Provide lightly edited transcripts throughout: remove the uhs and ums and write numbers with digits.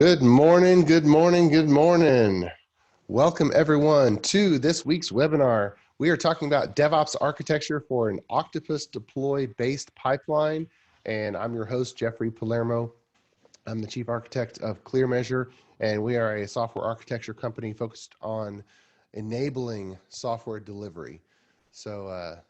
Good morning, good morning, good morning. Welcome everyone to this week's webinar. We are talking about DevOps architecture for an Octopus Deploy based pipeline. And I'm your host, Jeffrey Palermo. I'm the chief architect of ClearMeasure, and we are a software architecture company focused on enabling software delivery. So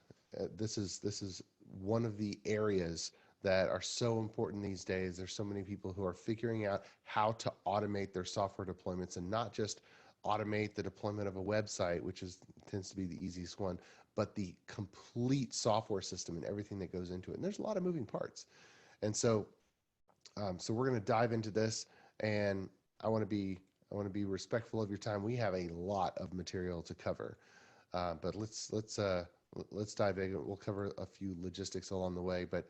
this is one of the areas that are so important these days. There's so many people who are figuring out how to automate their software deployments, and not just automate the deployment of a website, which tends to be the easiest one, but the complete software system and everything that goes into it. And there's a lot of moving parts. And so we're going to dive into this, and I want to be respectful of your time. We have a lot of material to cover, but let's dive in. We'll cover a few logistics along the way, but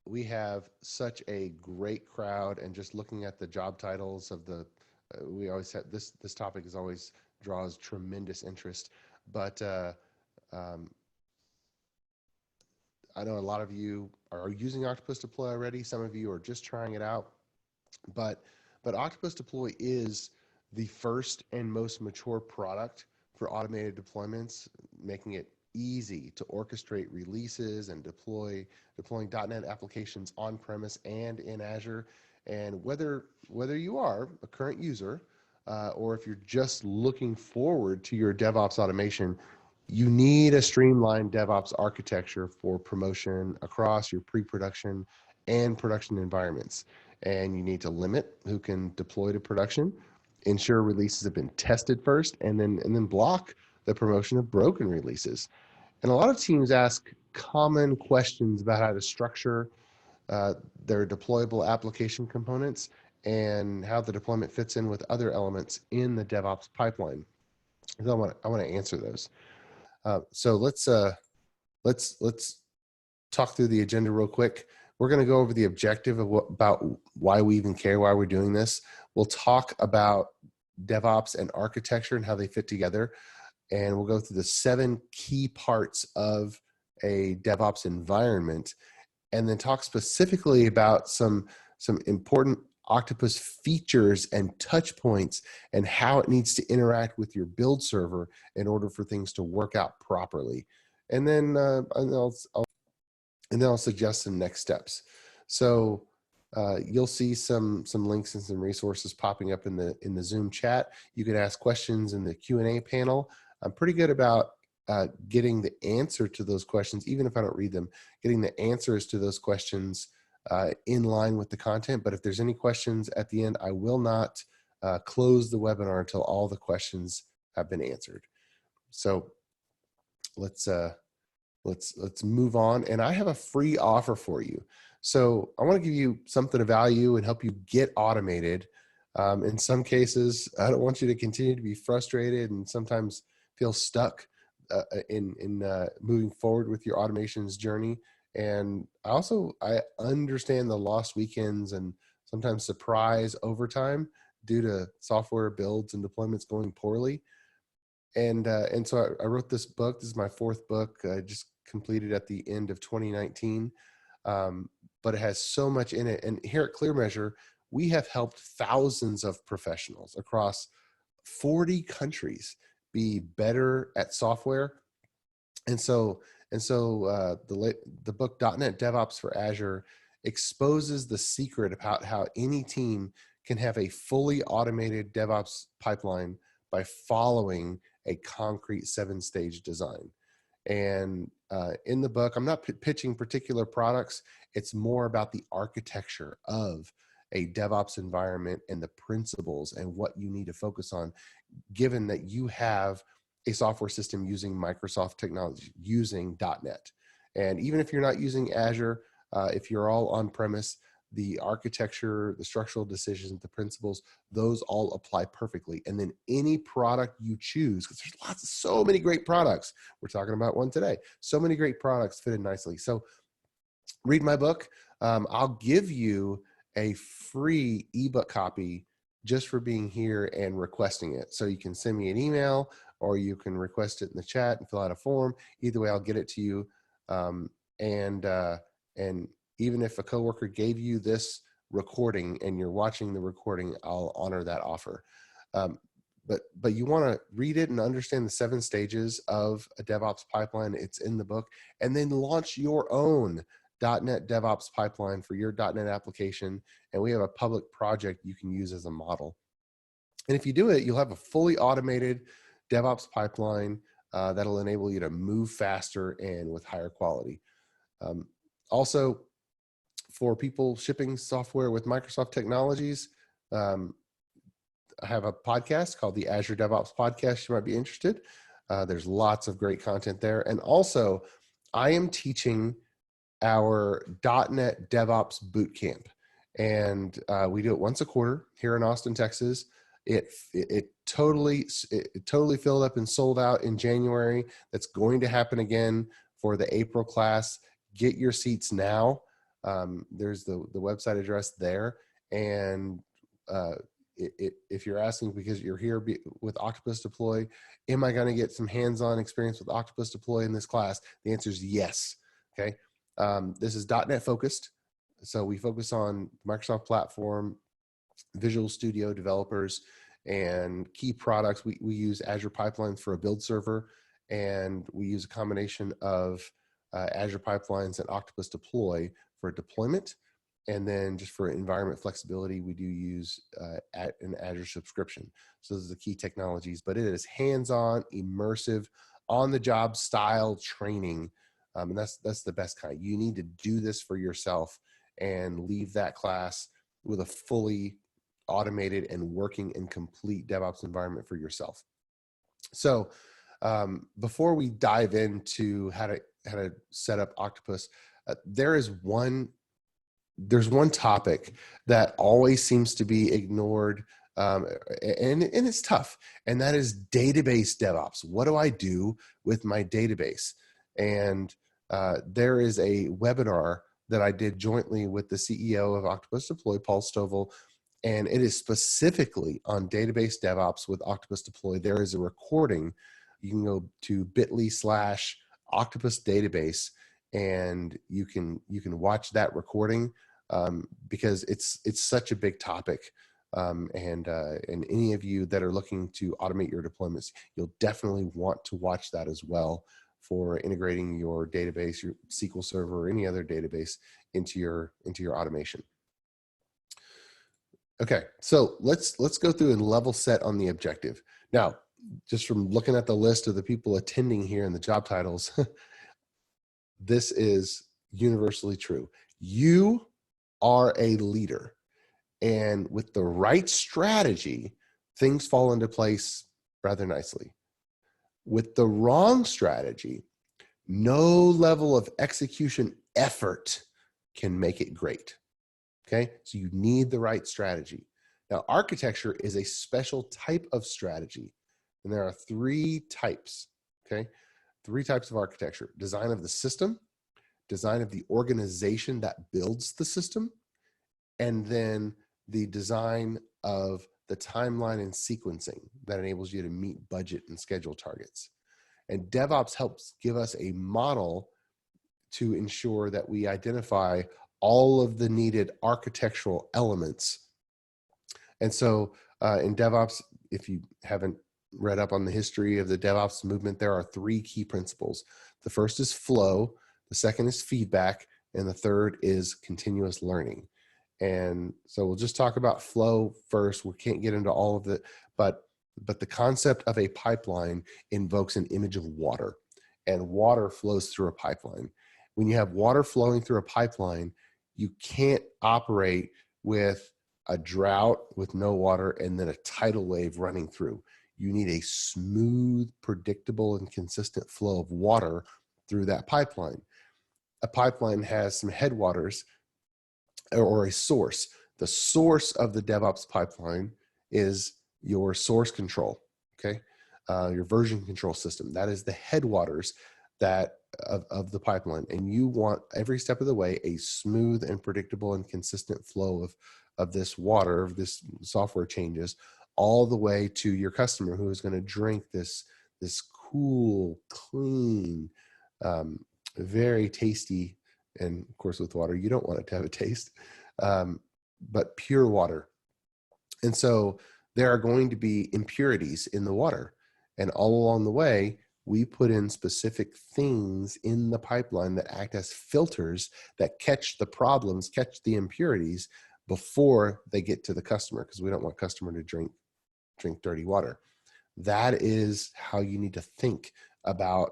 we have such a great crowd, and just looking at the job titles of the, we always have this topic is always draws tremendous interest, but I know a lot of you are using Octopus Deploy already. Some of you are just trying it out, but Octopus Deploy is the first and most mature product for automated deployments, making it easy to orchestrate releases and deploying .NET applications on premise and in Azure. And whether you are a current user or if you're just looking forward to your DevOps automation, you need a streamlined DevOps architecture for promotion across your pre-production and production environments. And you need to limit who can deploy to production, ensure releases have been tested first, and then block the promotion of broken releases. And a lot of teams ask common questions about how to structure their deployable application components and how the deployment fits in with other elements in the DevOps pipeline. So I want to answer those. So let's talk through the agenda real quick. We're going to go over the objective of about why we even care, why we're doing this. We'll talk about DevOps and architecture and how they fit together. And we'll go through the 7 key parts of a DevOps environment, and then talk specifically about some important Octopus features and touch points and how it needs to interact with your build server in order for things to work out properly. And then I'll suggest some next steps. So you'll see some links and some resources popping up in the Zoom chat. You can ask questions in the Q&A panel. I'm pretty good about getting the answer to those questions, even if I don't read them, getting the answers to those questions in line with the content. But if there's any questions at the end, I will not close the webinar until all the questions have been answered. So let's move on. And I have a free offer for you. So I want to give you something of value and help you get automated. In some cases, I don't want you to continue to be frustrated and sometimes feel stuck in moving forward with your automations journey. And I understand the lost weekends and sometimes surprise overtime due to software builds and deployments going poorly. And so I wrote this book. This is my 4th book. I just completed at the end of 2019. But it has so much in it. And here at ClearMeasure, we have helped thousands of professionals across 40 countries be better at software. And so the book .NET DevOps for Azure exposes the secret about how any team can have a fully automated DevOps pipeline by following a concrete 7-stage design. And in the book, I'm not pitching particular products. It's more about the architecture of a DevOps environment and the principles and what you need to focus on, given that you have a software system using Microsoft technology, using .NET. And even if you're not using Azure, if you're all on premise, the architecture, the structural decisions, the principles, those all apply perfectly. And then any product you choose, because there's so many great products. We're talking about one today. So many great products fit in nicely. So read my book. I'll give you a free ebook copy just for being here and requesting it. So you can send me an email or you can request it in the chat and fill out a form. Either way, I'll get it to you. And even if a coworker gave you this recording and you're watching the recording, I'll honor that offer. But you want to read it and understand the 7 stages of a DevOps pipeline. It's in the book. And then launch your own .NET DevOps pipeline for your .NET application. And we have a public project you can use as a model. And if you do it, you'll have a fully automated DevOps pipeline that'll enable you to move faster and with higher quality. Also, for people shipping software with Microsoft technologies, I have a podcast called the Azure DevOps Podcast. You might be interested. There's lots of great content there. And also, I am teaching our .NET DevOps Bootcamp. And we do it once a quarter here in Austin, Texas. It totally filled up and sold out in January. That's going to happen again for the April class. Get your seats now. There's the website address there. And if you're asking because you're here with Octopus Deploy, am I going to get some hands-on experience with Octopus Deploy in this class? The answer is yes. Okay. This is .NET focused. So we focus on Microsoft platform, Visual Studio developers, and key products. We use Azure Pipelines for a build server, and we use a combination of Azure Pipelines and Octopus Deploy for deployment. And then just for environment flexibility, we do use an Azure subscription. So those are the key technologies, but it is hands-on, immersive, on-the-job style training. And that's the best kind. You need to do this for yourself and leave that class with a fully automated and working and complete DevOps environment for yourself. So before we dive into how to set up Octopus, there's one topic that always seems to be ignored, and it's tough, and that is database DevOps. What do I do with my database? And there is a webinar that I did jointly with the CEO of Octopus Deploy, Paul Stovall, and it is specifically on database DevOps with Octopus Deploy. There is a recording. You can go to bit.ly/Octopus Database, and you can watch that recording because it's such a big topic. And any of you that are looking to automate your deployments, you'll definitely want to watch that as well for integrating your database, your SQL Server, or any other database into your automation. Okay, so let's go through and level set on the objective. Now, just from looking at the list of the people attending here and the job titles, this is universally true. You are a leader, and with the right strategy, things fall into place rather nicely. With the wrong strategy, no level of execution effort can make it great. Okay, so you need the right strategy. Now, architecture is a special type of strategy, and there are 3 types. Okay, 3 types of architecture: design of the system, design of the organization that builds the system, and then the design of the timeline and sequencing that enables you to meet budget and schedule targets. And DevOps helps give us a model to ensure that we identify all of the needed architectural elements. And so in DevOps, if you haven't read up on the history of the DevOps movement, there are 3 key principles. The first is flow, the second is feedback, and the third is continuous learning. And so we'll just talk about flow first. We can't get into all of it, but the concept of a pipeline invokes an image of water, and water flows through a pipeline. When you have water flowing through a pipeline, you can't operate with a drought with no water and then a tidal wave running through. You need a smooth, predictable, and consistent flow of water through that pipeline. A pipeline has some headwaters or a source. The source of the DevOps pipeline is your source control, okay? Your version control system. That is the headwaters of the pipeline. And you want every step of the way a smooth and predictable and consistent flow of this water, of this software changes, all the way to your customer who is going to drink this cool, clean, very tasty, and of course with water, you don't want it to have a taste, but pure water. And so there are going to be impurities in the water. And all along the way, we put in specific things in the pipeline that act as filters that catch the problems, catch the impurities before they get to the customer, because we don't want customer to drink dirty water. That is how you need to think about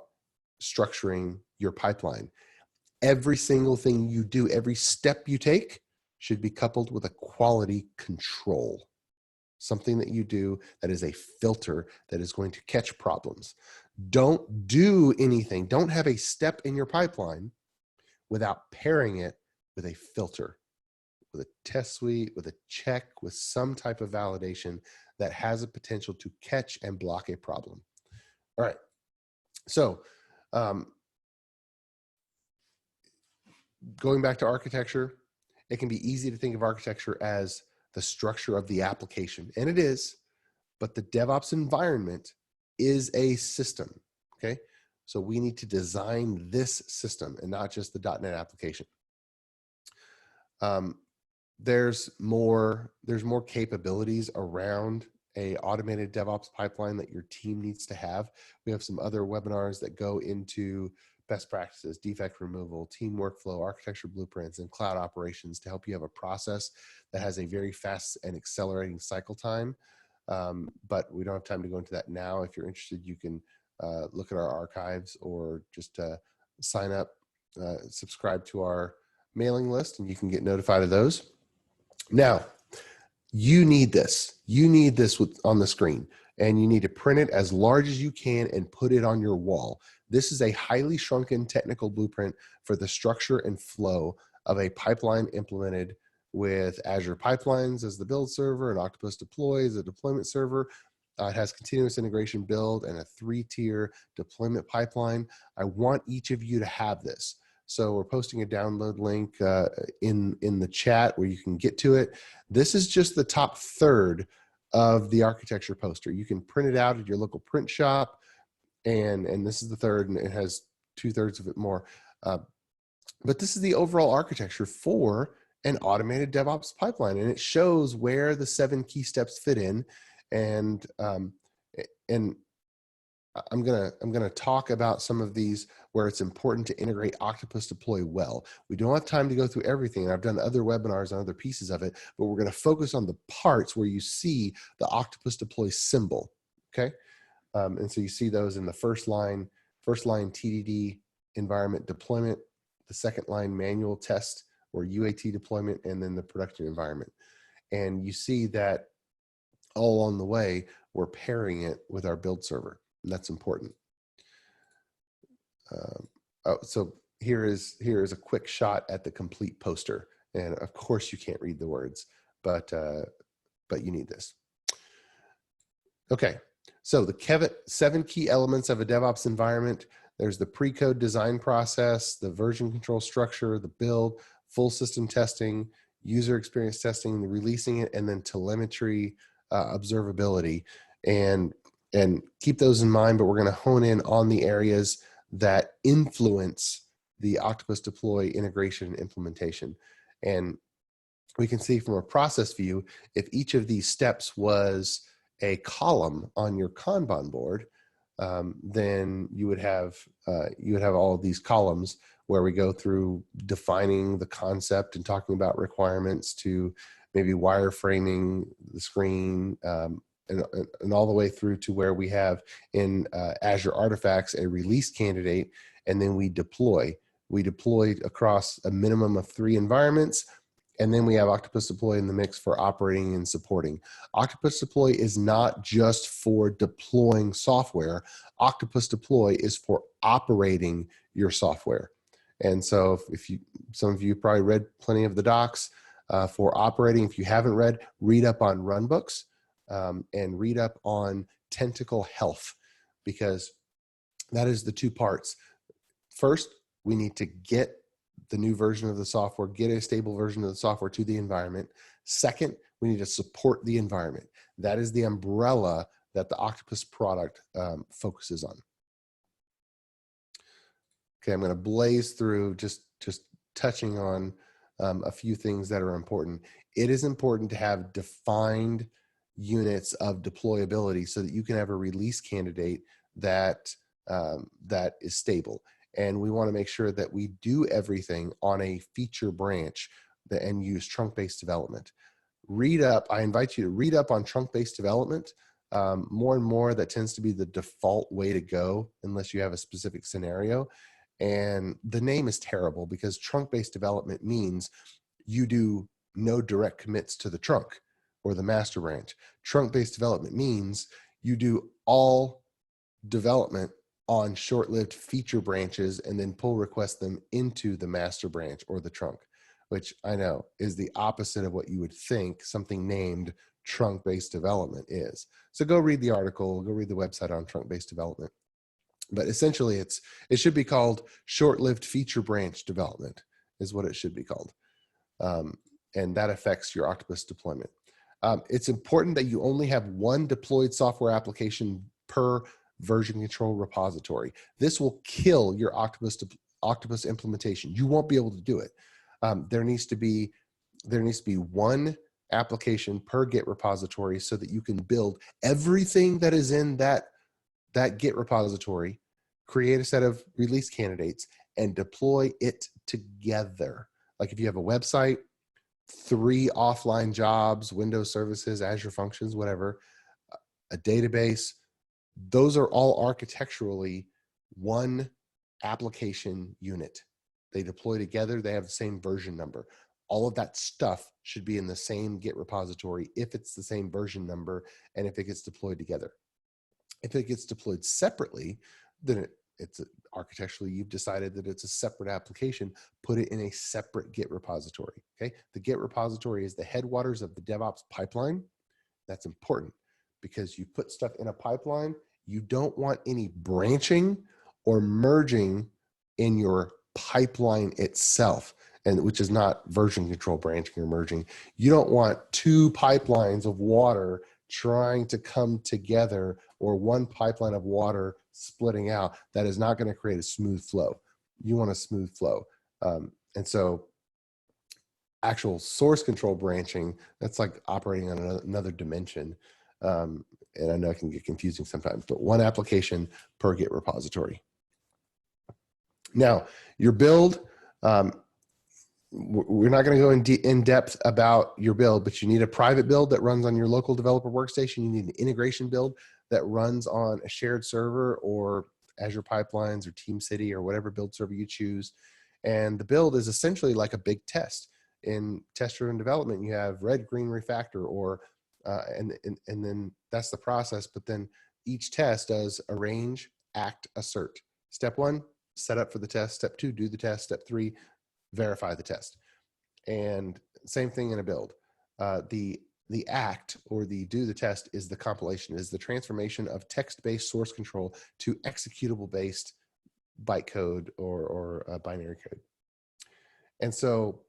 structuring your pipeline. Every single thing you do, every step you take should be coupled with a quality control. Something that you do that is a filter that is going to catch problems. Don't do anything. Don't have a step in your pipeline without pairing it with a filter, with a test suite, with a check, with some type of validation that has a potential to catch and block a problem. All right. So going back to architecture, it can be easy to think of architecture as the structure of the application, and it is, but the DevOps environment is a system, okay? So we need to design this system and not just the .NET application. There's more capabilities around a automated DevOps pipeline that your team needs to have. We have some other webinars that go into best practices, defect removal, team workflow, architecture blueprints, and cloud operations to help you have a process that has a very fast and accelerating cycle time. But we don't have time to go into that now. If you're interested, you can look at our archives or just sign up, subscribe to our mailing list, and you can get notified of those. Now, you need this. You need this on the screen, and you need to print it as large as you can and put it on your wall. This is a highly shrunken technical blueprint for the structure and flow of a pipeline implemented with Azure Pipelines as the build server and Octopus Deploy as a deployment server. It has continuous integration build and a 3-tier deployment pipeline. I want each of you to have this. So we're posting a download link in the chat where you can get to it. This is just the top third of the architecture poster. You can print it out at your local print shop, and this is the third, and it has 2/3 of it more. But this is the overall architecture for an automated DevOps pipeline, and it shows where the 7 key steps fit in. And I'm gonna talk about some of these where it's important to integrate Octopus Deploy well. We don't have time to go through everything, and I've done other webinars on other pieces of it, but we're gonna focus on the parts where you see the Octopus Deploy symbol, okay? And so you see those in the first line TDD environment deployment, the second line manual test or UAT deployment, and then the production environment. And you see that all along the way, we're pairing it with our build server. And that's important. So here is a quick shot at the complete poster. And of course you can't read the words, but you need this. Okay, so the 7 key elements of a DevOps environment. There's the pre-code design process, the version control structure, the build, full system testing, user experience testing, the releasing it, and then telemetry, observability. And keep those in mind, but we're going to hone in on the areas that influence the Octopus Deploy integration and implementation. And we can see from a process view, if each of these steps was a column on your Kanban board, then you would have all of these columns where we go through defining the concept and talking about requirements to maybe wireframing the screen, and all the way through to where we have in Azure Artifacts a release candidate, and then we deploy. We deploy across a minimum of 3 environments, and then we have Octopus Deploy in the mix for operating and supporting. Octopus Deploy is not just for deploying software. Octopus Deploy is for operating your software. And so some of you probably read plenty of the docs for operating. If you haven't read up on runbooks. And read up on tentacle health, because that is the 2 parts. First, we need to get the new version of the software, get a stable version of the software to the environment. Second, we need to support the environment. That is the umbrella that the Octopus product focuses on. Okay, I'm going to blaze through just touching on a few things that are important. It is important to have defined units of deployability so that you can have a release candidate that that is stable. And we want to make sure that we do everything on a feature branch and use trunk-based development. Read up. I invite you to read up on trunk-based development. More and more, that tends to be the default way to go unless you have a specific scenario. And the name is terrible because trunk-based development means you do no direct commits to the trunk or the master branch. Trunk-based development means you do all development on short-lived feature branches and then pull request them into the master branch or the trunk, which I know is the opposite of what you would think something named trunk-based development is. So go read the article, go read the website on trunk-based development. But essentially it should be called short-lived feature branch development is what it should be called. And that affects your Octopus deployment. It's important that you only have one deployed software application per version control repository. This will kill your Octopus implementation. You won't be able to do it. There needs to be one application per Git repository so that you can build everything that is in that Git repository, create a set of release candidates, and deploy it together. Like if you have a website, 3 offline jobs, Windows services, Azure functions, whatever, a database, those are all architecturally one application unit. They deploy together, they have the same version number. All of that stuff should be in the same Git repository if it's the same version number and if it gets deployed together. If it gets deployed separately, then it's architecturally, you've decided that it's a separate application, put it in a separate Git repository, okay? The Git repository is the headwaters of the DevOps pipeline. That's important because you put stuff in a pipeline, you don't want any branching or merging in your pipeline itself, and which is not version control branching or merging. You don't want 2 pipelines of water trying to come together or one pipeline of water splitting out. That is not going to create a smooth flow. You want a smooth flow. And so actual source control branching, that's like operating on another dimension. And I know it can get confusing sometimes, but one application per Git repository. Now, your build, we're not going to go in depth about your build, but you need a private build that runs on your local developer workstation. You need an integration build that runs on a shared server or Azure Pipelines or TeamCity or whatever build server you choose. And the build is essentially like a big test. In test-driven development, you have red, green, refactor, or and then that's the process. But then each test does arrange, act, assert. Step 1, set up for the test. Step 2, do the test. Step 3, verify the test. And same thing in a build. The act or the do the test is the compilation, is the transformation of text-based source control to executable-based bytecode or binary code. And so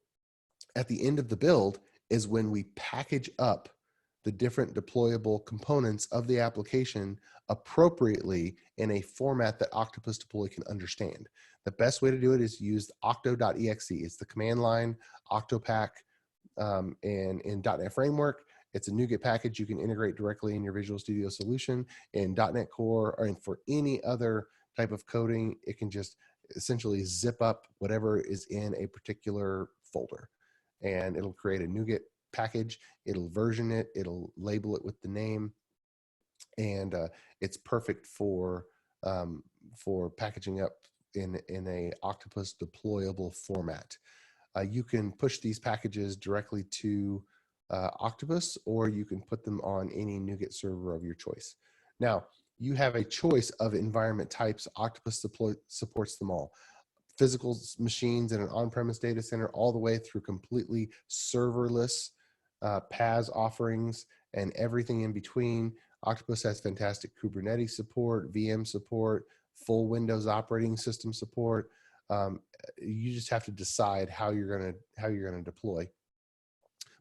at the end of the build is when we package up the different deployable components of the application appropriately in a format that Octopus Deploy can understand. The best way to do it is use octo.exe. It's the command line octopack and in .NET Framework. It's a NuGet package you can integrate directly in your Visual Studio solution. In .NET Core or for any other type of coding, it can just essentially zip up whatever is in a particular folder. And it'll create a NuGet package, it'll version it, it'll label it with the name, and it's perfect for packaging up in a Octopus deployable format. You can push these packages directly to Octopus, or you can put them on any NuGet server of your choice. Now, you have a choice of environment types. Octopus Deploy supports them all. Physical machines in an on-premise data center, all the way through completely serverless PaaS offerings and everything in between. Octopus has fantastic Kubernetes support, VM support, full Windows operating system support. You just have to decide how you're gonna deploy.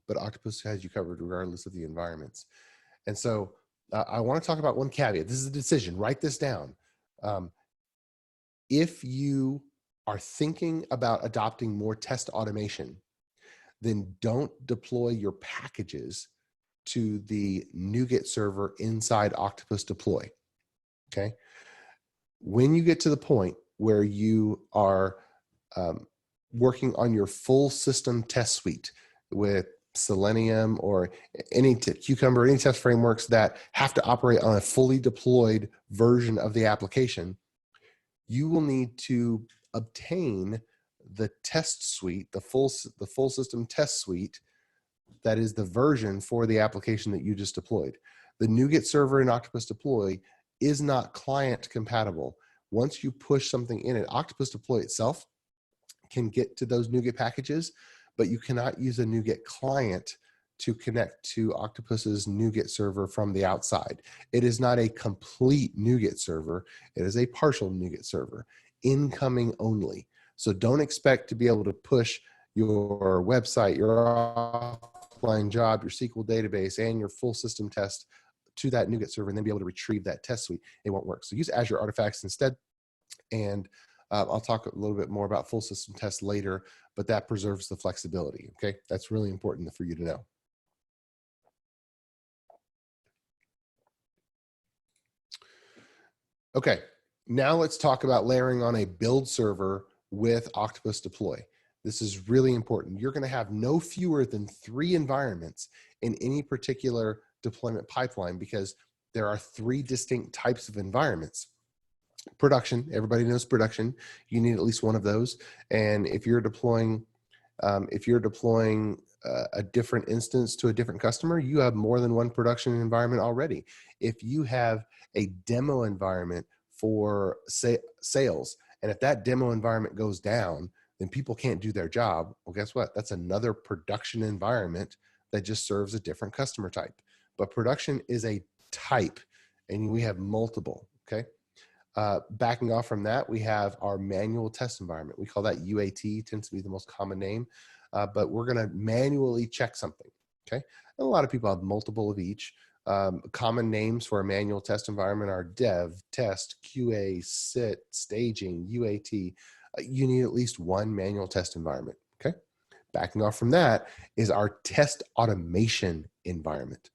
But Octopus has you covered regardless of the environments. And so I want to talk about one caveat. This is a decision. Write this down. If you are thinking about adopting more test automation, then don't deploy your packages to the NuGet server inside Octopus Deploy, okay? When you get to the point where you are working on your full system test suite with Selenium or any Cucumber, any test frameworks that have to operate on a fully deployed version of the application, you will need to obtain the test suite, the full system test suite that is the version for the application that you just deployed. The NuGet server in Octopus Deploy is not client compatible. Once you push something in it, Octopus Deploy itself can get to those NuGet packages, but you cannot use a NuGet client to connect to Octopus's NuGet server from the outside. It is not a complete NuGet server. It is a partial NuGet server, incoming only. So don't expect to be able to push your website, your offline job, your SQL database, and your full system test to that NuGet server and then be able to retrieve that test suite. It won't work. So use Azure Artifacts instead. And I'll talk a little bit more about full system tests later, but that preserves the flexibility, okay? That's really important for you to know. Okay, now let's talk about layering on a build server with Octopus Deploy. This is really important. You're gonna have no fewer than 3 environments in any particular deployment pipeline because there are 3 distinct types of environments. Production, everybody knows production. You need at least one of those. And if you're deploying a different instance to a different customer, you have more than one production environment already. If you have a demo environment for sales, and if that demo environment goes down, then people can't do their job. Well, guess what? That's another production environment that just serves a different customer type. But production is a type, and we have multiple, okay? Backing off from that, we have our manual test environment. We call that UAT, tends to be the most common name, but we're gonna manually check something, okay? And a lot of people have multiple of each. Common names for a manual test environment are dev, test, QA, sit, staging, UAT. You need at least one manual test environment, okay? Backing off from that is our test automation environment.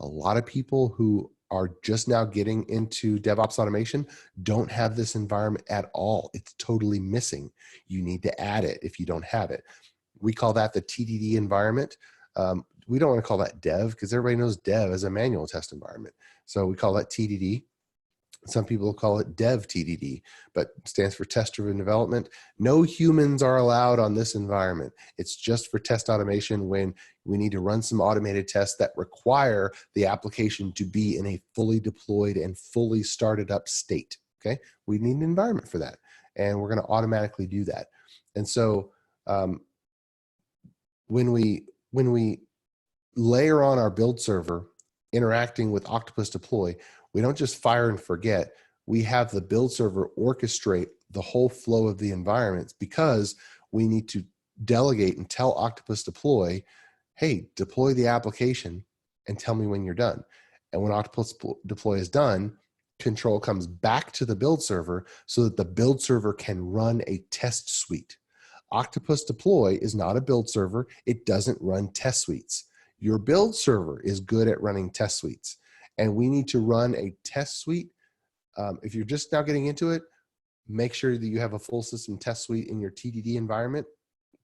A lot of people who are just now getting into DevOps automation don't have this environment at all. It's totally missing. You need to add it if you don't have it. We call that the TDD environment. We don't want to call that dev because everybody knows dev as a manual test environment. So we call that TDD. Some people call it dev TDD, but it stands for test-driven development. No humans are allowed on this environment. It's just for test automation when we need to run some automated tests that require the application to be in a fully deployed and fully started up state, okay? We need an environment for that, and we're gonna automatically do that. And so when we layer on our build server interacting with Octopus Deploy, we don't just fire and forget. We have the build server orchestrate the whole flow of the environments because we need to delegate and tell Octopus Deploy, hey, deploy the application and tell me when you're done. And when Octopus Deploy is done, control comes back to the build server so that the build server can run a test suite. Octopus Deploy is not a build server. It doesn't run test suites. Your build server is good at running test suites. And we need to run a test suite. If you're just now getting into it, make sure that you have a full system test suite in your TDD environment.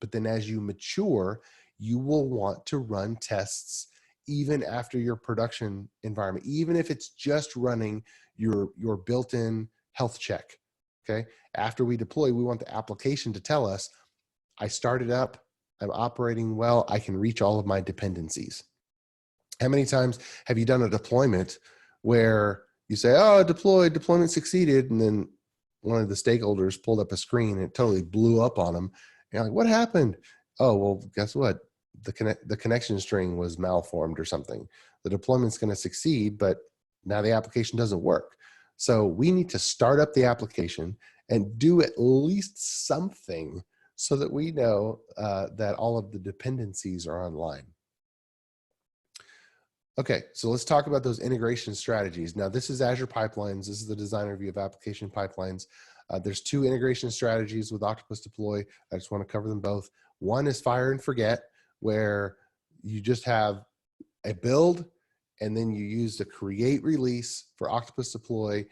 But then as you mature, you will want to run tests even after your production environment, even if it's just running your built-in health check, okay? After we deploy, we want the application to tell us, I started up, I'm operating well, I can reach all of my dependencies. How many times have you done a deployment where you say, oh, deployment succeeded, and then one of the stakeholders pulled up a screen and it totally blew up on them. And you're like, what happened? Oh, well, guess what? The connection string was malformed or something. The deployment's going to succeed, but now the application doesn't work. So we need to start up the application and do at least something so that we know that all of the dependencies are online. Okay, so let's talk about those integration strategies. Now, this is Azure Pipelines. This is the design review of application pipelines. There's 2 integration strategies with Octopus Deploy. I just want to cover them both. One is fire and forget, where you just have a build, and then you use the create release for Octopus Deploy,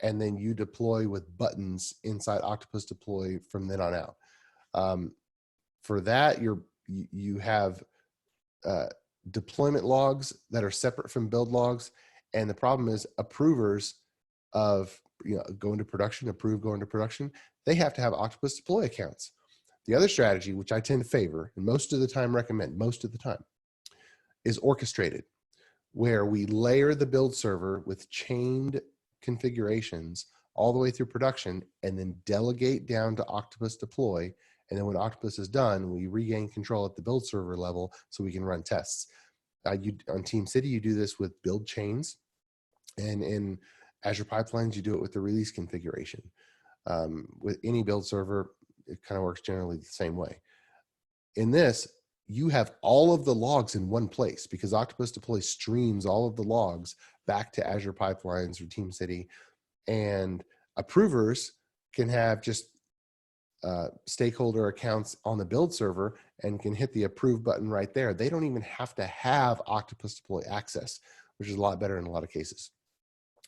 and then you deploy with buttons inside Octopus Deploy from then on out. For that, you have deployment logs that are separate from build logs, and the problem is approvers of going to production, approve going to production, they have to have Octopus Deploy accounts. The other strategy, which I tend to favor and most of the time recommend, most of the time, is orchestrated, where we layer the build server with chained configurations all the way through production, and then delegate down to Octopus Deploy. And then when Octopus is done, we regain control at the build server level so we can run tests. On Team City, you do this with build chains. And in Azure Pipelines, you do it with the release configuration. With any build server, it kind of works generally the same way. In this, you have all of the logs in one place because Octopus Deploy streams all of the logs back to Azure Pipelines or Team City, and approvers can have just stakeholder accounts on the build server and can hit the approve button right there. They don't even have to have Octopus Deploy access, which is a lot better in a lot of cases.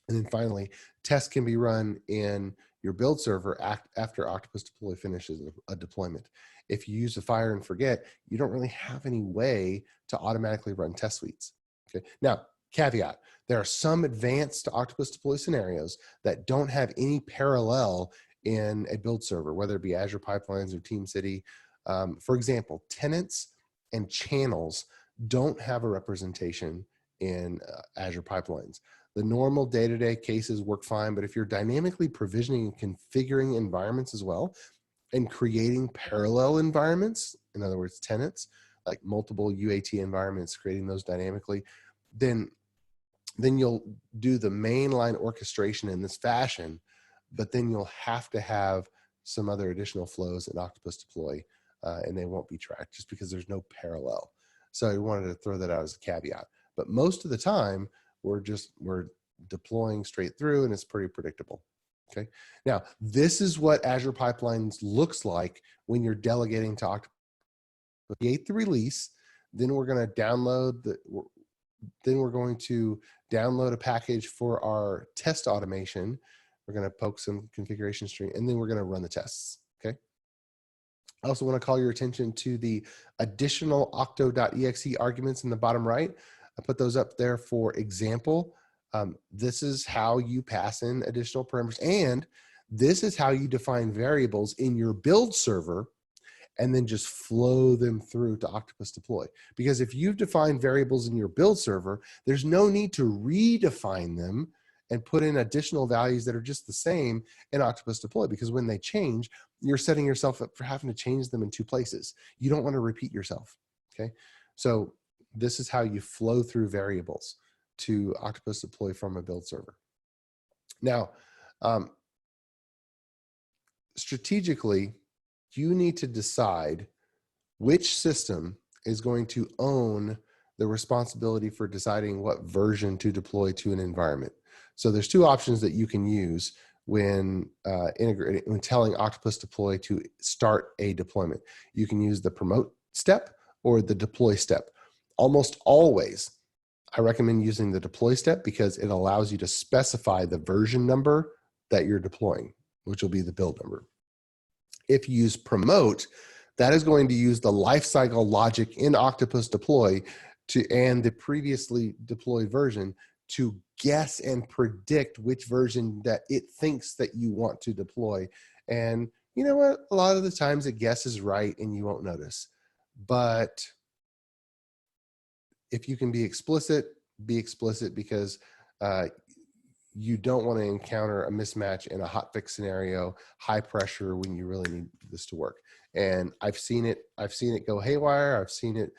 And then finally, tests can be run in your build server after Octopus Deploy finishes a deployment. If you use the fire and forget, you don't really have any way to automatically run test suites. Okay. Now, caveat, there are some advanced Octopus Deploy scenarios that don't have any parallel in a build server, whether it be Azure Pipelines or Team City. For example, tenants and channels don't have a representation in Azure Pipelines. The normal day-to-day cases work fine, but if you're dynamically provisioning and configuring environments as well, and creating parallel environments, in other words, tenants, like multiple UAT environments, creating those dynamically, then you'll do the mainline orchestration in this fashion, but then you'll have to have some other additional flows in Octopus Deploy, and they won't be tracked just because there's no parallel. So I wanted to throw that out as a caveat. But most of the time, we're deploying straight through, and it's pretty predictable. Okay. Now, this is what Azure Pipelines looks like when you're delegating to Octopus. Create the release, then we're going to download a package for our test automation. We're going to poke some configuration string, and then we're going to run the tests. Okay. I also want to call your attention to the additional octo.exe arguments in the bottom right. I put those up there for example. This is how you pass in additional parameters, and this is how you define variables in your build server and then just flow them through to Octopus Deploy. Because if you've defined variables in your build server, there's no need to redefine them and put in additional values that are just the same in Octopus Deploy, because when they change, you're setting yourself up for having to change them in two places. You don't want to repeat yourself, okay? So this is how you flow through variables to Octopus Deploy from a build server. Now, strategically, you need to decide which system is going to own the responsibility for deciding what version to deploy to an environment. So there's two options that you can use when telling Octopus Deploy to start a deployment. You can use the promote step or the deploy step. Almost always, I recommend using the deploy step because it allows you to specify the version number that you're deploying, which will be the build number. If you use promote, that is going to use the lifecycle logic in Octopus Deploy and the previously deployed version to guess and predict which version that it thinks that you want to deploy. And you know what? A lot of the times it guesses right and you won't notice. But if you can be explicit because you don't want to encounter a mismatch in a hotfix scenario, high pressure when you really need this to work. And I've seen it go haywire. I've seen it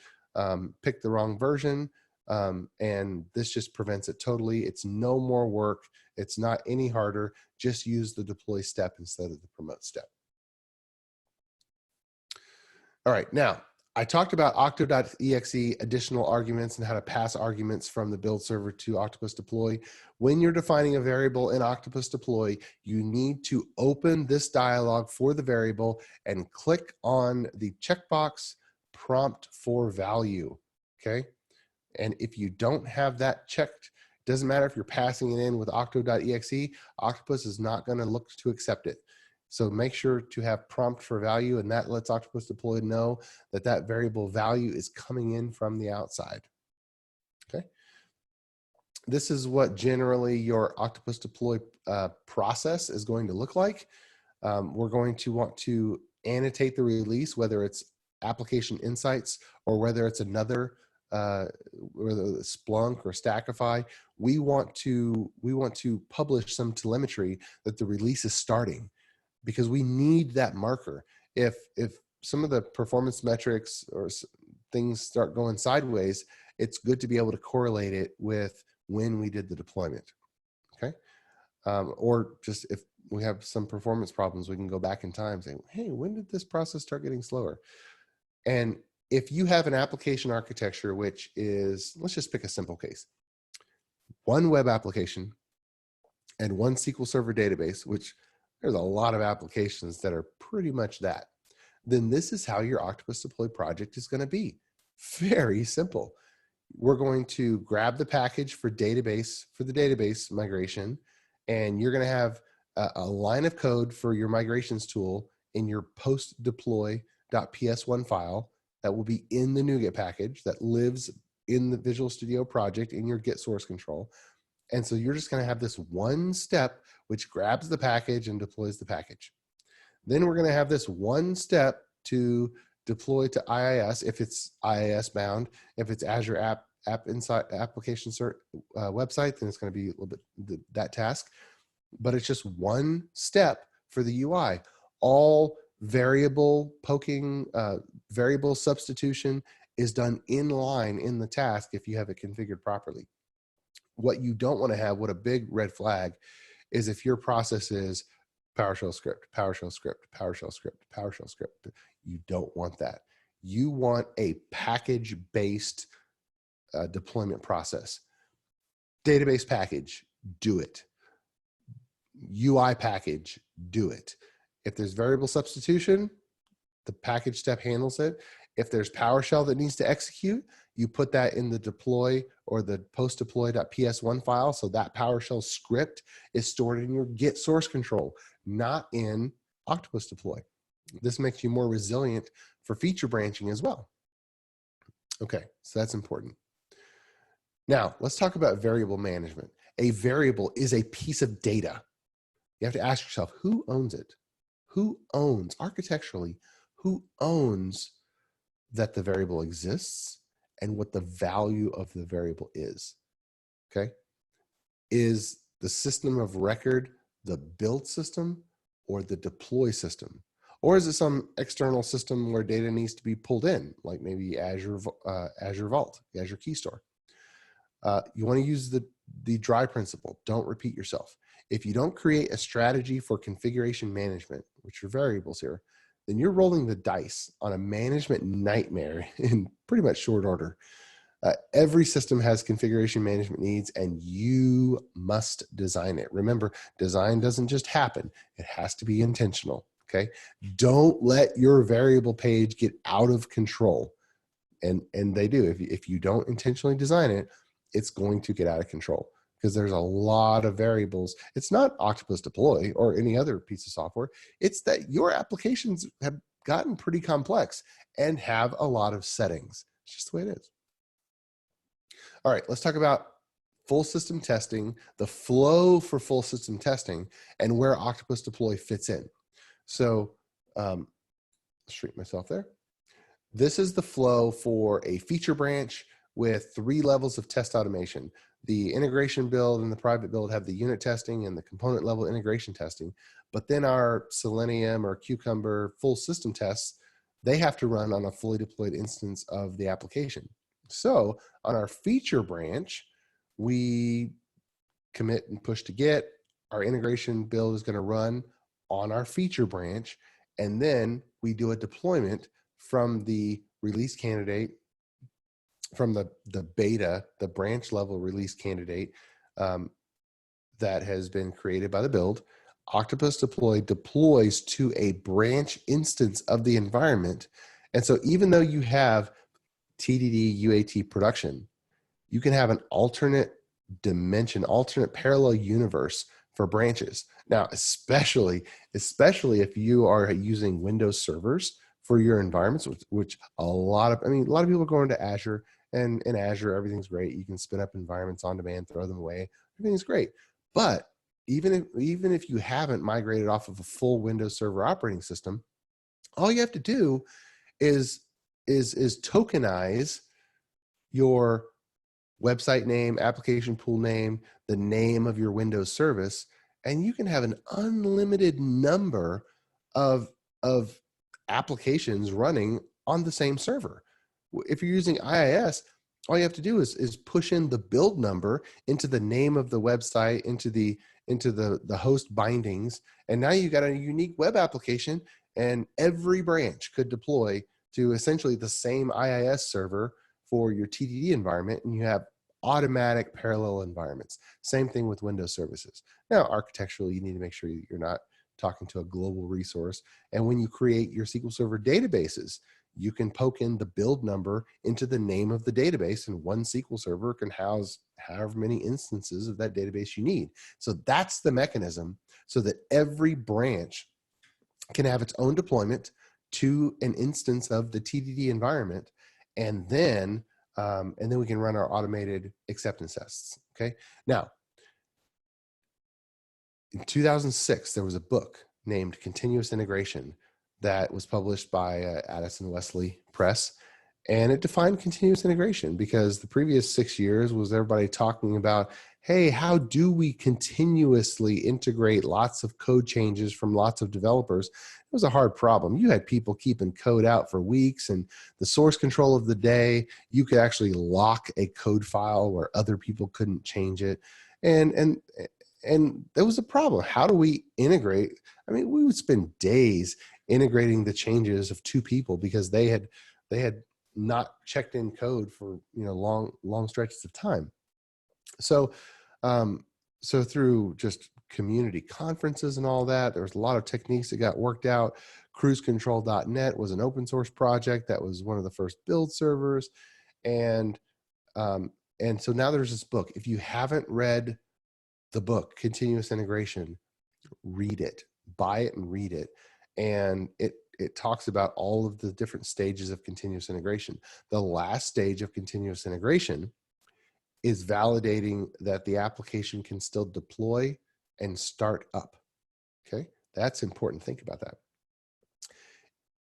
pick the wrong version. And this just prevents it totally. It's no more work. It's not any harder. Just use the deploy step instead of the promote step. All right, now I talked about octo.exe additional arguments and how to pass arguments from the build server to Octopus Deploy. When you're defining a variable in Octopus Deploy, you need to open this dialog for the variable and click on the checkbox prompt for value, okay? And if you don't have that checked, doesn't matter if you're passing it in with octo.exe, Octopus is not going to look to accept it. So make sure to have prompt for value, and that lets Octopus Deploy know that that variable value is coming in from the outside. Okay. This is what generally your Octopus Deploy process is going to look like. We're going to want to annotate the release, whether it's application insights or whether it's another whether it's Splunk or Stackify. We want to publish some telemetry that the release is starting, because we need that marker. If some of the performance metrics or things start going sideways, it's good to be able to correlate it with when we did the deployment. Okay. Or just if we have some performance problems, we can go back in time saying, hey, when did this process start getting slower? And if you have an application architecture, which is, let's just pick a simple case, one web application and one SQL Server database, which there's a lot of applications that are pretty much that, then this is how your Octopus Deploy project is going to be. Very simple. We're going to grab the package for the database migration, and you're going to have a line of code for your migrations tool in your post-deploy.ps1 file that will be in the NuGet package that lives in the Visual Studio project in your Git source control. And so you're just going to have this one step which grabs the package and deploys the package. Then we're going to have this one step to deploy to IIS if it's IIS bound. If it's Azure App Insight application website, then it's going to be a little bit that task. But it's just one step for the UI. All variable poking, variable substitution is done in line in the task if you have it configured properly. What you don't want to have, what a big red flag, is if your process is PowerShell script, PowerShell script, PowerShell script, PowerShell script. You don't want that. You want a package-based deployment process. Database package, do it. UI package, do it. If there's variable substitution, the package step handles it. If there's PowerShell that needs to execute, you put that in the deploy or the post-deploy.ps1 file. So that PowerShell script is stored in your Git source control, not in Octopus Deploy. This makes you more resilient for feature branching as well. Okay, so that's important. Now, let's talk about variable management. A variable is a piece of data. You have to ask yourself, who owns it? Who owns, architecturally, who owns that the variable exists and what the value of the variable is? Okay. Is the system of record the build system or the deploy system? Or is it some external system where data needs to be pulled in, like maybe Azure Vault, the Azure Key Store? You want to use the dry principle. Don't repeat yourself. If you don't create a strategy for configuration management, which are variables here, then you're rolling the dice on a management nightmare in pretty much short order. Every system has configuration management needs, and you must design it. Remember, design doesn't just happen. It has to be intentional, okay? Don't let your variable page get out of control. And they do. If you don't intentionally design it, it's going to get out of control because there's a lot of variables. It's not Octopus Deploy or any other piece of software. It's that your applications have gotten pretty complex and have a lot of settings. It's just the way it is. All right, let's talk about full system testing, the flow for full system testing, and where Octopus Deploy fits in. So, shrink myself there. This is the flow for a feature branch with 3 levels of test automation. The integration build and the private build have the unit testing and the component level integration testing. But then our Selenium or Cucumber full system tests, they have to run on a fully deployed instance of the application. So on our feature branch, we commit and push to Git. Our integration build is going to run on our feature branch. And then we do a deployment from the release candidate, from the beta, the branch level release candidate that has been created by the build. Octopus Deploy deploys to a branch instance of the environment, And so even though you have TDD UAT production, you can have an alternate dimension, alternate parallel universe for branches. Now, especially if you are using Windows servers for your environments, which a lot of people are going to Azure, and in Azure, everything's great. You can spin up environments on demand, throw them away. Everything's great. But even if you haven't migrated off of a full Windows Server operating system, all you have to do is tokenize your website name, application pool name, the name of your Windows service, and you can have an unlimited number of applications running on the same server. If you're using IIS, all you have to do is push in the build number into the name of the website, into the host bindings, and now you got a unique web application, and every branch could deploy to essentially the same IIS server for your TDD environment, and you have automatic parallel environments. Same thing with Windows services. Now, architecturally, you need to make sure you're not talking to a global resource. And when you create your SQL Server databases, you can poke in the build number into the name of the database, and one SQL Server can house however many instances of that database you need. So that's the mechanism, so that every branch can have its own deployment to an instance of the TDD environment, and then we can run our automated acceptance tests. Okay. Now, in 2006, there was a book named Continuous Integration that was published by Addison Wesley Press, and it defined continuous integration, because the previous 6 years was everybody talking about, hey, how do we continuously integrate lots of code changes from lots of developers? It was a hard problem. You had people keeping code out for weeks, and the source control of the day, you could actually lock a code file where other people couldn't change it. And there was a problem. How do we integrate? I mean, we would spend days integrating the changes of two people because they had not checked in code for long stretches of time. So through just community conferences and all that, there was a lot of techniques that got worked out. Cruisecontrol.net was an open source project that was one of the first build servers, and so now there's this book. If you haven't read the book Continuous Integration, read it, buy it and read it. And it talks about all of the different stages of continuous integration. The last stage of continuous integration is validating that the application can still deploy and start up. Okay, that's important. Think about that.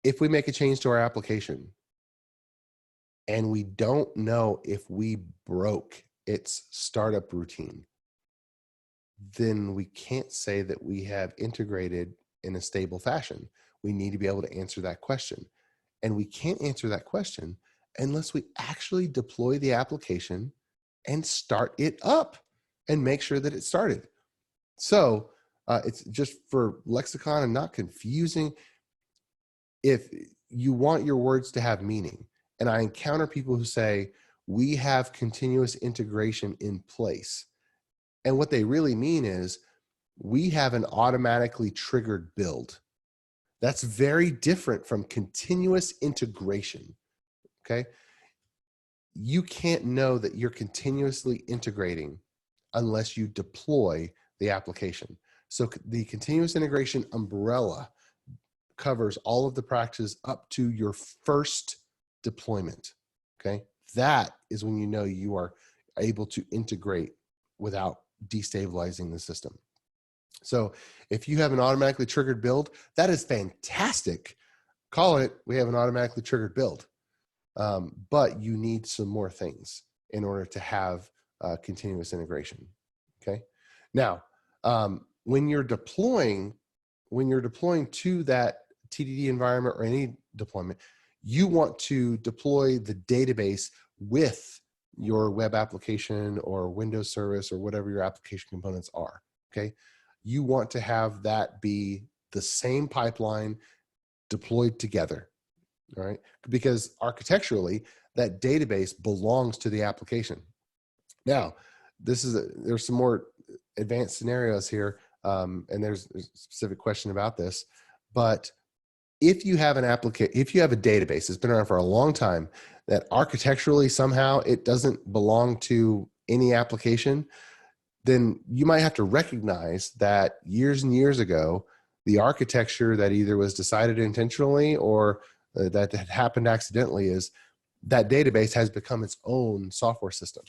If we make a change to our application and we don't know if we broke its startup routine, then we can't say that we have integrated in a stable fashion. We need to be able to answer that question. And we can't answer that question unless we actually deploy the application and start it up and make sure that it started. So it's just for lexicon and not confusing. If you want your words to have meaning, and I encounter people who say, we have continuous integration in place. And what they really mean is, we have an automatically triggered build. That's very different from continuous integration. Okay. You can't know that you're continuously integrating unless you deploy the application. So the continuous integration umbrella covers all of the practices up to your first deployment. Okay. That is when you know you are able to integrate without destabilizing the system. So if you have an automatically triggered build, that is fantastic. Call it, we have an automatically triggered build. But you need some more things in order to have continuous integration. Okay. Now, when you're deploying to that TDD environment or any deployment, you want to deploy the database with your web application or Windows service or whatever your application components are. Okay. You want to have that be the same pipeline deployed together. All right. Because architecturally, that database belongs to the application. Now, there's some more advanced scenarios here, and there's a specific question about this, but if you have if you have a database that's been around for a long time, that architecturally somehow it doesn't belong to any application, then you might have to recognize that years and years ago, the architecture that either was decided intentionally or that had happened accidentally is that database has become its own software system.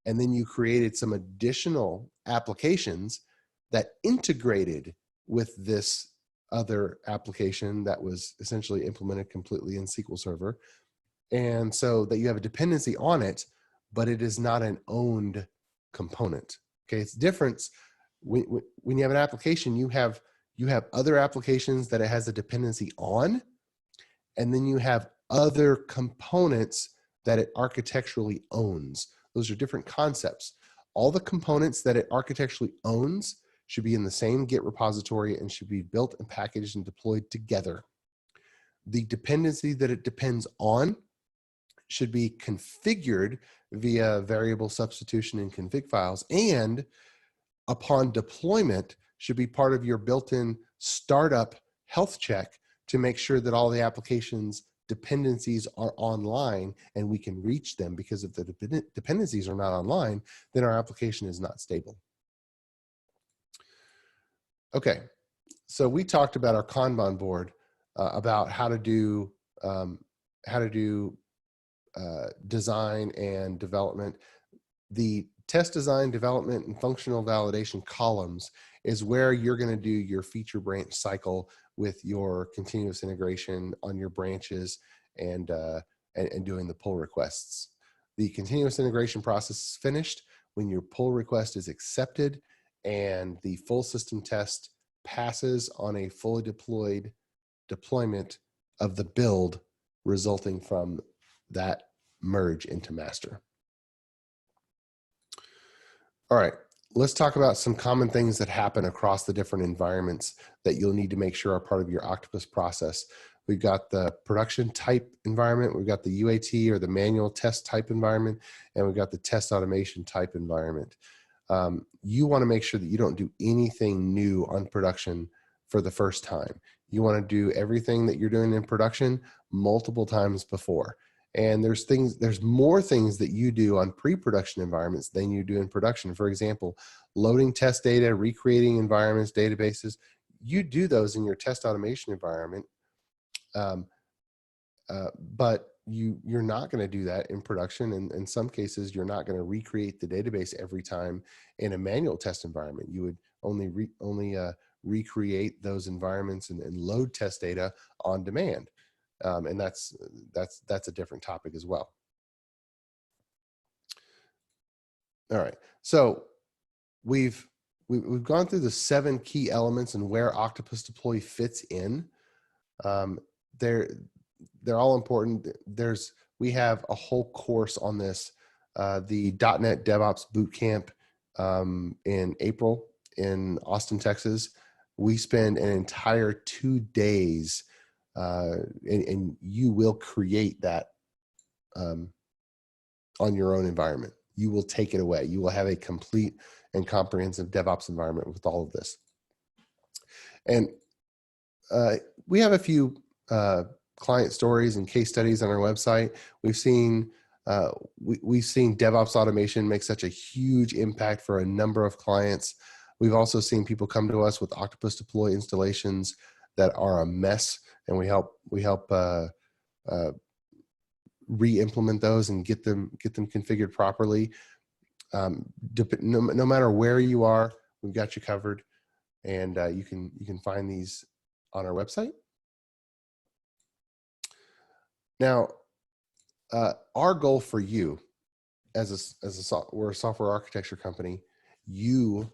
And then you created some additional applications that integrated with this other application that was essentially implemented completely in SQL Server. And so that you have a dependency on it, but it is not an owned component. Okay, it's different. When you have an application, you have other applications that it has a dependency on, and then you have other components that it architecturally owns. Those are different concepts. All the components that it architecturally owns should be in the same Git repository and should be built and packaged and deployed together. The dependency that it depends on should be configured via variable substitution in config files, and upon deployment should be part of your built-in startup health check to make sure that all the application's dependencies are online and we can reach them, because if the dependencies are not online, then our application is not stable. Okay, so we talked about our Kanban board, about how to do design and development. The test design, development, and functional validation columns is where you're going to do your feature branch cycle with your continuous integration on your branches and doing the pull requests. The continuous integration process is finished when your pull request is accepted and the full system test passes on a fully deployed deployment of the build resulting from that merge into master. All right, let's talk about some common things that happen across the different environments that you'll need to make sure are part of your Octopus process. We've got the production type environment, we've got the UAT or the manual test type environment, and we've got the test automation type environment. You want to make sure that you don't do anything new on production for the first time. You want to do everything that you're doing in production multiple times before. And there's more things that you do on pre-production environments than you do in production. For example, loading test data, recreating environments, databases, you do those in your test automation environment. But you're not going to do that in production. And in some cases, you're not going to recreate the database every time in a manual test environment. You would only recreate those environments and load test data on demand. And that's a different topic as well. All right, so we've gone through the 7 key elements and where Octopus Deploy fits in. They're all important. We have a whole course on this, the .NET DevOps Bootcamp in April in Austin, Texas. We spend an entire 2 days and you will create that on your own environment. You will take it away. You will have a complete and comprehensive DevOps environment with all of this. And we have a few client stories and case studies on our website. We've seen DevOps automation make such a huge impact for a number of clients. We've also seen people come to us with Octopus Deploy installations that are a mess, and we help re-implement those and get them configured properly. No matter where you are, we've got you covered, and you can find these on our website. Now, our goal for you, we're a software architecture company. You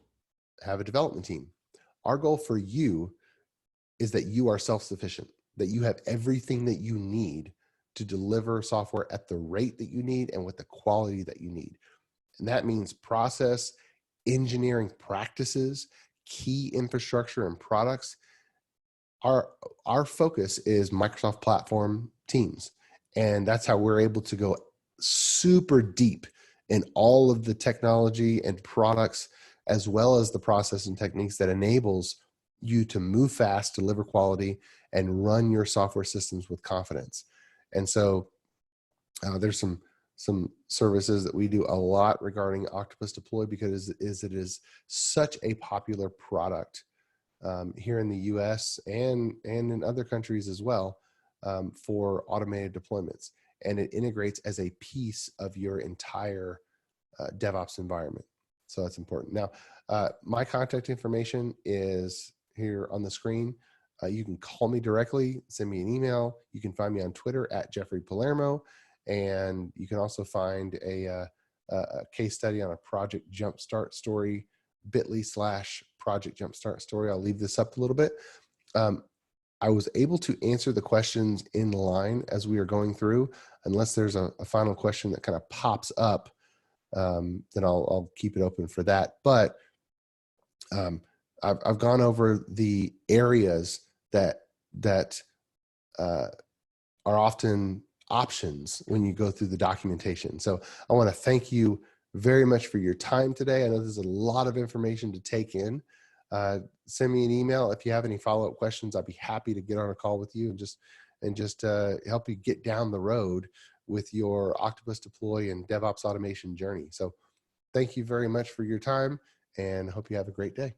have a development team. Our goal for you is that you are self-sufficient, that you have everything that you need to deliver software at the rate that you need and with the quality that you need. And that means process, engineering practices, key infrastructure and products. Our focus is Microsoft platform teams. And that's how we're able to go super deep in all of the technology and products, as well as the process and techniques that enables you to move fast, deliver quality, and run your software systems with confidence. And so there's some services that we do a lot regarding Octopus Deploy because it is such a popular product here in the US and in other countries as well, for automated deployments. And it integrates as a piece of your entire DevOps environment. So that's important. Now, my contact information is here on the screen. You can call me directly, send me an email. You can find me on Twitter at Jeffrey Palermo. And you can also find a case study on a Project Jumpstart story, bit.ly/Project Jumpstart story. I'll leave this up a little bit. I was able to answer the questions in line as we are going through. Unless there's a final question that kind of pops up, then I'll keep it open for that. But I've gone over the areas that are often options when you go through the documentation. So I want to thank you very much for your time today. I know there's a lot of information to take in. Send me an email if you have any follow-up questions. I'd be happy to get on a call with you and just help you get down the road with your Octopus Deploy and DevOps automation journey. So thank you very much for your time, and hope you have a great day.